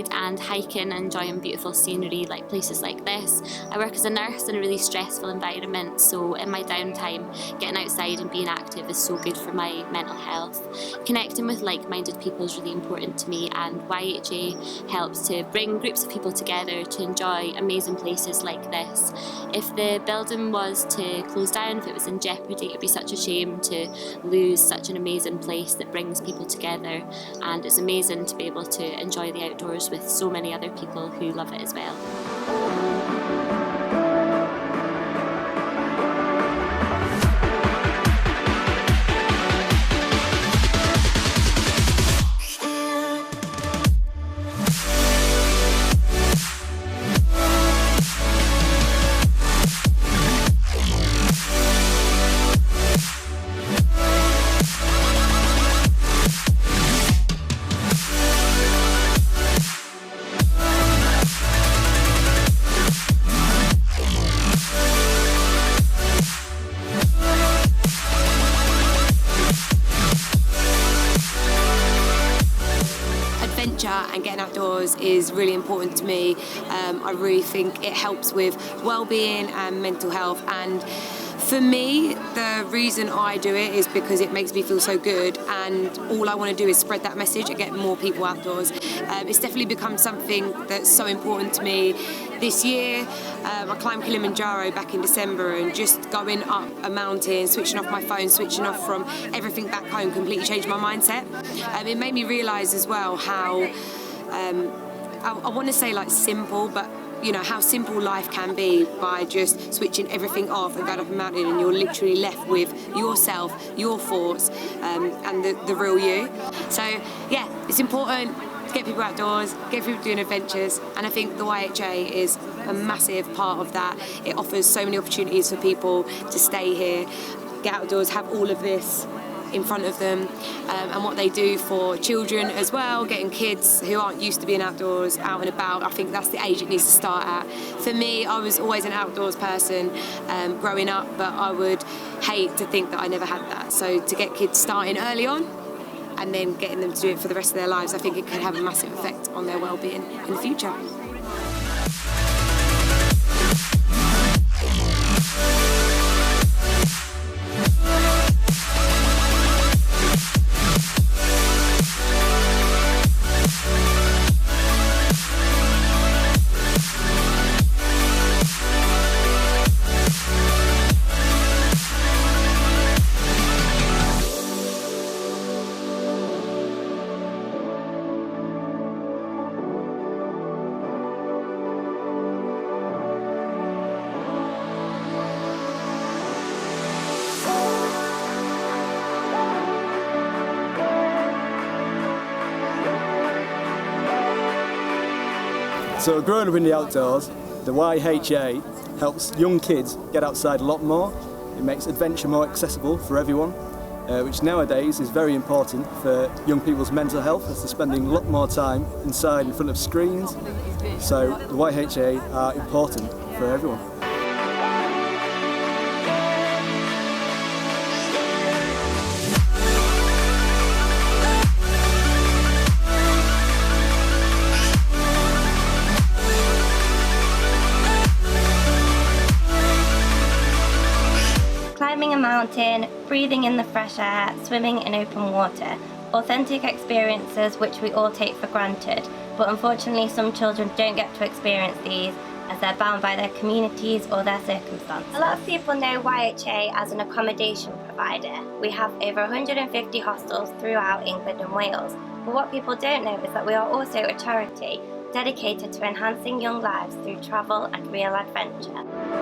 outside and hiking and enjoying beautiful scenery like places like this. I work as a nurse in a really stressful environment, so in my downtime getting outside and being active is so good for my mental health. Connecting with like-minded people is really important to me, and YHA helps to bring groups of people together to enjoy amazing places like this. If the building was to close down, if it was in jeopardy, it would be such a shame to lose such an amazing place that brings people together, and it's amazing to be able to enjoy the outdoors with so many other people who love it as well. And getting outdoors is really important to me. I really think it helps with well-being and mental health, and for me the reason I do it is because it makes me feel so good, and all I want to do is spread that message and get more people outdoors. It's definitely become something that's so important to me. This year I climbed Kilimanjaro back in December, and just going up a mountain, switching off my phone, switching off from everything back home completely changed my mindset. It made me realise as well how I want to say like simple, but you know how simple life can be by just switching everything off and going up a mountain, and you're literally left with yourself, your thoughts, and the real you. So yeah, it's important to get people outdoors, get people doing adventures, and I think the YHA is a massive part of that. It offers so many opportunities for people to stay here, get outdoors, have all of this in front of them, and what they do for children as well, getting kids who aren't used to being outdoors out and about. I think that's the age it needs to start at. For me, I was always an outdoors person growing up, but I would hate to think that I never had that. So to get kids starting early on and then getting them to do it for the rest of their lives, I think it could have a massive effect on their well-being in the future. So growing up in the outdoors, the YHA helps young kids get outside a lot more. It makes adventure more accessible for everyone, which nowadays is very important for young people's mental health, as they're spending a lot more time inside in front of screens. So the YHA are important for everyone. Climbing a mountain, breathing in the fresh air, swimming in open water. Authentic experiences which we all take for granted, but unfortunately some children don't get to experience these as they're bound by their communities or their circumstances. A lot of people know YHA as an accommodation provider. We have over 150 hostels throughout England and Wales, but what people don't know is that we are also a charity dedicated to enhancing young lives through travel and real adventure.